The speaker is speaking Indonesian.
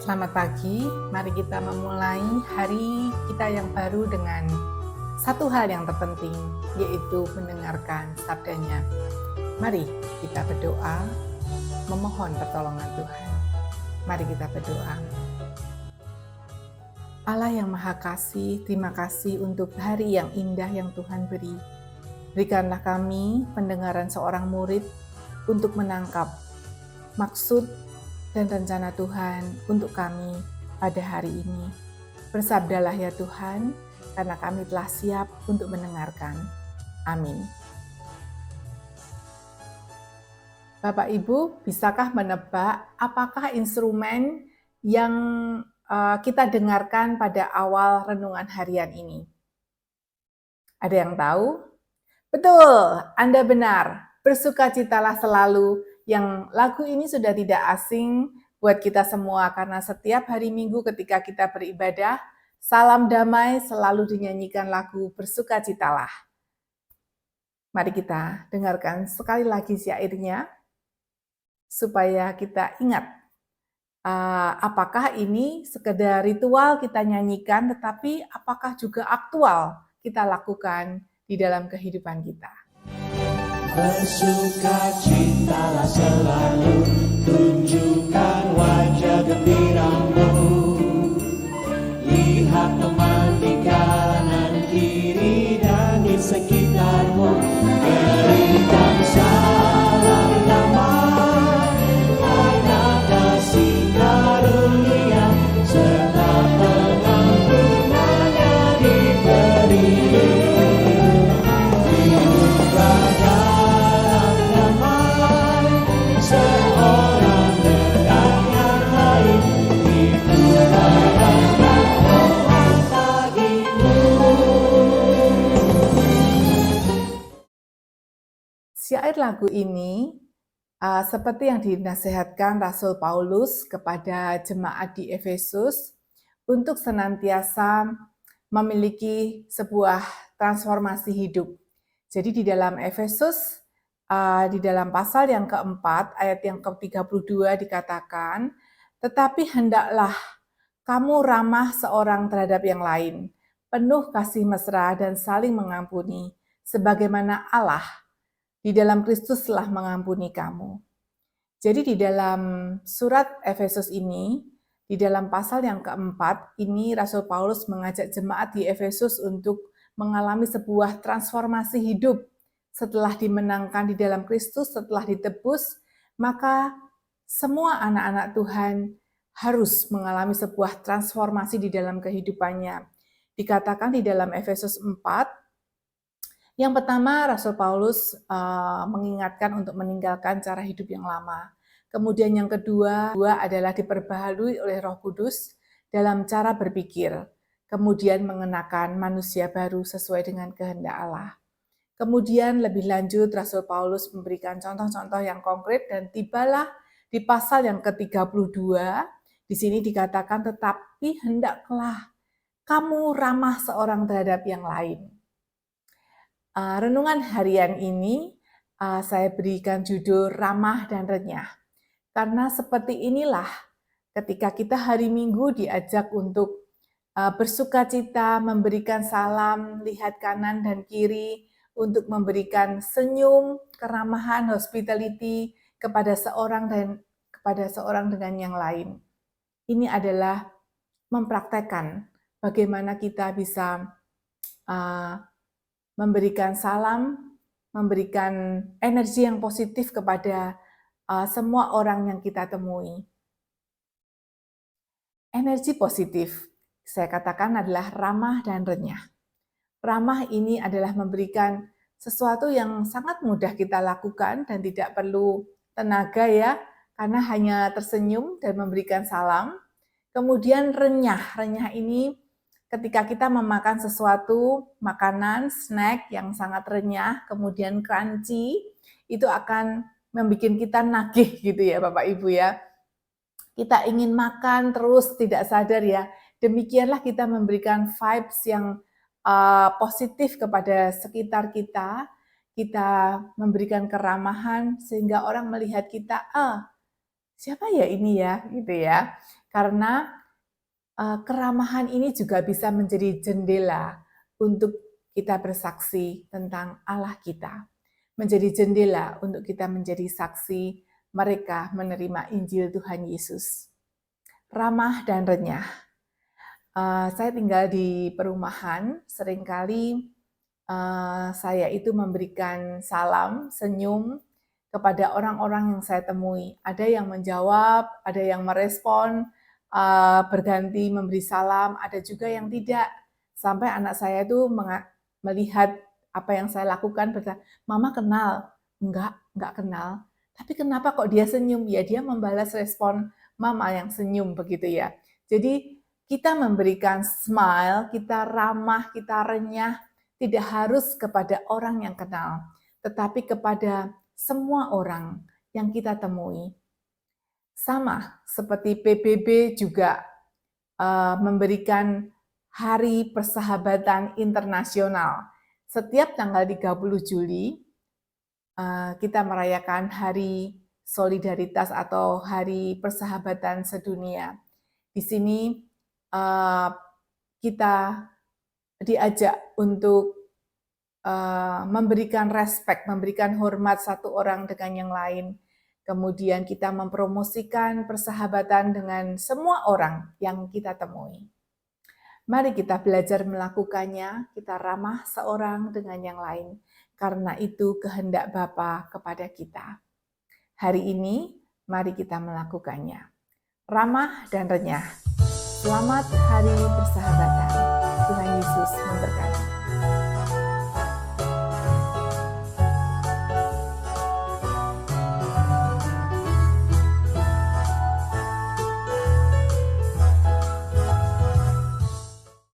Selamat pagi, mari kita memulai hari kita yang baru dengan satu hal yang terpenting, yaitu mendengarkan sabdanya. Mari kita berdoa, memohon pertolongan Tuhan. Mari kita berdoa. Allah yang Maha Kasih, terima kasih untuk hari yang indah yang Tuhan beri. Berikanlah kami pendengaran seorang murid untuk menangkap maksud dan rencana Tuhan untuk kami pada hari ini. Bersabdalah ya Tuhan, karena kami telah siap untuk mendengarkan. Amin. Bapak Ibu, bisakah menebak apakah instrumen yang kita dengarkan pada awal renungan harian ini? Ada yang tahu? Betul, Anda benar. Bersukacitalah selalu. Yang lagu ini sudah tidak asing buat kita semua karena setiap hari Minggu ketika kita beribadah, salam damai selalu dinyanyikan lagu Bersukacitalah. Mari kita dengarkan sekali lagi syairnya supaya kita ingat apakah ini sekedar ritual kita nyanyikan, tetapi apakah juga aktual kita lakukan di dalam kehidupan kita. Bersukacitalah selalu, tunjukkan wajah gembiramu. Lihat teman di kanan kiri dan di sekitarmu. Berikan salam damai, karena kasih karunia serta pengampunannya diberi. Syair lagu ini seperti yang dinasihatkan Rasul Paulus kepada jemaat di Efesus untuk senantiasa memiliki sebuah transformasi hidup. Jadi di dalam Efesus, di dalam pasal yang keempat, ayat yang ke-32 dikatakan, tetapi hendaklah kamu ramah seorang terhadap yang lain, penuh kasih mesra dan saling mengampuni, sebagaimana Allah di dalam Kristus telah mengampuni kamu. Jadi di dalam surat Efesus ini, di dalam pasal yang keempat, ini Rasul Paulus mengajak jemaat di Efesus untuk mengalami sebuah transformasi hidup. Setelah dimenangkan di dalam Kristus, setelah ditebus, maka semua anak-anak Tuhan harus mengalami sebuah transformasi di dalam kehidupannya. Dikatakan di dalam Efesus 4, yang pertama, Rasul Paulus mengingatkan untuk meninggalkan cara hidup yang lama. Kemudian yang kedua adalah diperbaharui oleh Roh Kudus dalam cara berpikir. Kemudian mengenakan manusia baru sesuai dengan kehendak Allah. Kemudian lebih lanjut Rasul Paulus memberikan contoh-contoh yang konkret dan tibalah di pasal yang ke-32. Di sini dikatakan, tetapi hendaklah kamu ramah seorang terhadap yang lain. Renungan harian ini saya berikan judul ramah dan renyah. Karena seperti inilah ketika kita hari Minggu diajak untuk bersukacita, memberikan salam, lihat kanan dan kiri, untuk memberikan senyum, keramahan, hospitality kepada seorang dengan yang lain. Ini adalah mempraktekkan bagaimana kita bisa memberikan salam, memberikan energi yang positif kepada semua orang yang kita temui. Energi positif, saya katakan adalah ramah dan renyah. Ramah ini adalah memberikan sesuatu yang sangat mudah kita lakukan dan tidak perlu tenaga ya, karena hanya tersenyum dan memberikan salam. Kemudian renyah ini ketika kita memakan sesuatu, makanan, snack yang sangat renyah, kemudian crunchy, itu akan membuat kita nagih gitu ya Bapak Ibu ya. Kita ingin makan terus tidak sadar ya. Demikianlah kita memberikan vibes yang positif kepada sekitar kita. Kita memberikan keramahan sehingga orang melihat kita, siapa ya ini ya, gitu ya. Karena keramahan ini juga bisa menjadi jendela untuk kita bersaksi tentang Allah kita. Menjadi jendela untuk kita menjadi saksi mereka menerima Injil Tuhan Yesus. Ramah dan renyah. Saya tinggal di perumahan, seringkali saya itu memberikan salam, senyum kepada orang-orang yang saya temui. Ada yang menjawab, ada yang merespon, berganti memberi salam, ada juga yang tidak. Sampai anak saya itu melihat apa yang saya lakukan, berkata, "Mama kenal?" Enggak kenal. Tapi kenapa kok dia senyum? Ya dia membalas respon mama yang senyum begitu ya. Jadi kita memberikan smile, kita ramah, kita renyah, tidak harus kepada orang yang kenal, tetapi kepada semua orang yang kita temui. Sama seperti PBB juga memberikan Hari Persahabatan Internasional. Setiap tanggal 30 Juli kita merayakan Hari Solidaritas atau Hari Persahabatan Sedunia. Di sini kita diajak untuk memberikan respek, memberikan hormat satu orang dengan yang lain. Kemudian kita mempromosikan persahabatan dengan semua orang yang kita temui. Mari kita belajar melakukannya, kita ramah seorang dengan yang lain, karena itu kehendak Bapa kepada kita. Hari ini, mari kita melakukannya. Ramah dan renyah. Selamat Hari Persahabatan. Tuhan Yesus memberkati.